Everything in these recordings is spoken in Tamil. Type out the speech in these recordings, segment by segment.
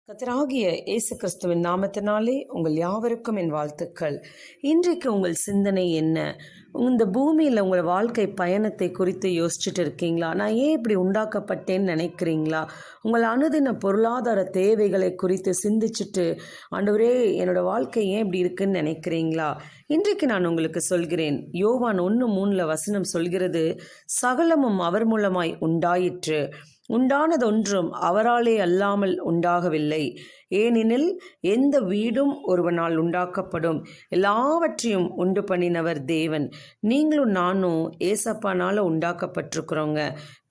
கர்த்தராகிய இயேசு கிறிஸ்துவின் நாமத்தினாலே உங்கள் யாவருக்கும் என் வாழ்த்துக்கள். இன்றைக்கு உங்கள் சிந்தனை என்ன? இந்த பூமியில் உங்கள் வாழ்க்கை பயணத்தை குறித்து யோசிச்சுட்டு இருக்கீங்களா? நான் ஏன் இப்படி உண்டாக்கப்பட்டேன்னு நினைக்கிறீங்களா? உங்கள் அனுதின பொருளாதார தேவைகளை குறித்து சிந்திச்சுட்டு, ஆண்டவரே என்னோடய வாழ்க்கை ஏன் இப்படி இருக்குன்னு நினைக்கிறீங்களா? இன்றைக்கு நான் உங்களுக்கு சொல்கிறேன். யோவான் 1:3 வசனம் சொல்கிறது, சகலமும் அவர் மூலமாய் உண்டாயிற்று, உண்டானதொன்றும் அவராலே அல்லாமல் உண்டாகவில்லை. ஏனெனில் எந்த வீடும் ஒருவனால் உண்டாக்கப்படும். எல்லாவற்றையும் உண்டு பண்ணினவர் தேவன். நீங்களும் நானும் ஏசப்பானால உண்டாக்கப்பட்டிருக்கிறோங்க.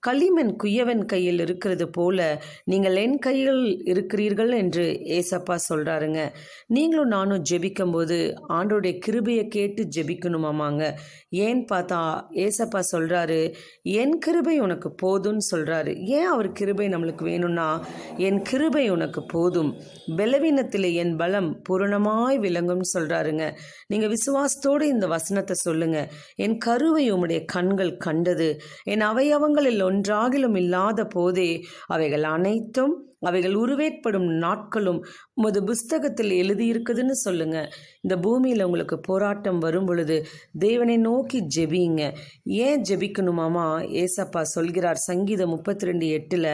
களிமண் குயவன் கையில் இருக்கிறது போல நீங்கள் என் கையில் இருக்கிறீர்கள் என்று ஏசப்பா சொல்கிறாருங்க. நீங்களும் நானும் ஜெபிக்கும் போது ஆண்டோடைய கிருபையை கேட்டு ஜெபிக்கணுமாமாங்க. ஏன்னு பார்த்தா ஏசப்பா சொல்கிறாரு, என் கிருபை உனக்கு போதும்னு சொல்கிறாரு. ஏன் அவர் கிருபை நம்மளுக்கு வேணும்னா, என் கிருபை உனக்கு போதும், பலவீனத்திலே என் பலம் பூரணமாய் விளங்கும்னு சொல்கிறாருங்க. நீங்கள் விசுவாசத்தோடு இந்த வசனத்தை சொல்லுங்கள். என் கருவை உம்முடைய கண்கள் கண்டது, என் அவயவங்களில் ஒன்றாகிலும் இல்லாத போதே அவைகள் அனைத்தும் அவைகள் உருவேற்படும் நாட்களும் உமது புஸ்தகத்தில் எழுதியிருக்குதுன்னு சொல்லுங்க. இந்த பூமியில் உங்களுக்கு போராட்டம் வரும் பொழுது தேவனை நோக்கி ஜெபிங்க. ஏன் ஜெபிக்கணுமாமா? ஏசப்பா சொல்கிறார் சங்கீதம் 32:8,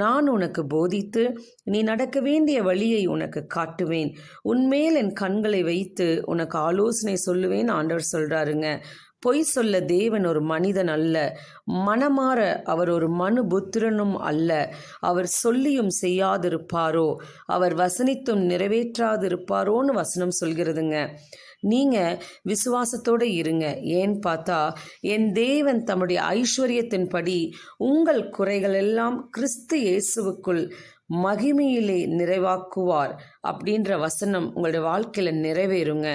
நான் உனக்கு போதித்து நீ நடக்க வேண்டிய வழியை உனக்கு காட்டுவேன், உன்மேல் என் கண்களை வைத்து உனக்கு ஆலோசனை சொல்லுவேன் ஆண்டவர் சொல்கிறாருங்க. பொய் சொல்ல தேவன் ஒரு மனிதன் அல்ல, மனமாற அவர் ஒரு மனுபுத்திரனும் அல்ல. அவர் சொல்லியும் செய்யாதிருப்பாரோ, அவர் வசனித்தும் நிறைவேற்றாதிருப்பாரோன்னு வசனம் சொல்கிறதுங்க. நீங்கள் விசுவாசத்தோடு இருங்க. ஏன்னு பார்த்தா என் தேவன் தம்முடைய ஐஸ்வர்யத்தின்படி உங்கள் குறைகள் எல்லாம் கிறிஸ்து இயேசுவுக்குள் மகிமையிலே நிறைவாக்குவார் அப்படின்ற வசனம் உங்களுடைய வாழ்க்கையில் நிறைவேறுங்க.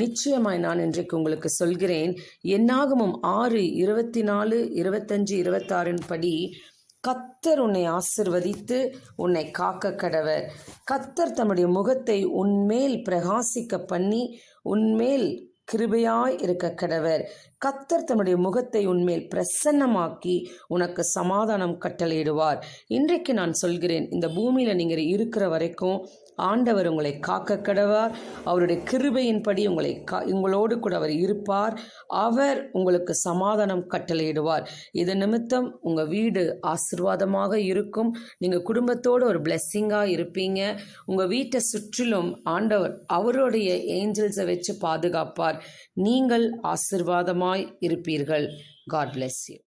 நிச்சயமாய் நான் இன்றைக்கு உங்களுக்கு சொல்கிறேன், என்னாகமம் 6:24, 25, 26 படி கர்த்தர் உன்னை ஆசிர்வதித்து உன்னை காக்க கடவர். கர்த்தர் தம்முடைய முகத்தை உன்மேல் பிரகாசிக்க பண்ணி உன்மேல் கிருபையாய் இருக்க கடவர். கர்த்தர் தம்முடைய முகத்தை உன்மேல் பிரசன்னமாக்கி உனக்கு சமாதானம் கட்டளையிடுவார். இன்றைக்கு நான் சொல்கிறேன், இந்த பூமியில் நீங்கள் இருக்கிற வரைக்கும் ஆண்டவர் உங்களை காக்க கடவார். அவருடைய கிருபையின்படி உங்களோடு கூட அவர் இருப்பார். அவர் உங்களுக்கு சமாதானம் கட்டளையிடுவார். இது நிமித்தம் உங்கள் வீடு ஆசீர்வாதமாக இருக்கும். நீங்கள் குடும்பத்தோடு ஒரு பிளெஸ்ஸிங்காக இருப்பீங்க. உங்கள் வீட்டை சுற்றிலும் ஆண்டவர் அவருடைய ஏஞ்சல்ஸை வச்சு பாதுகாப்பார். நீங்கள் ஆசீர்வாதமாய் இருப்பீர்கள். God bless you.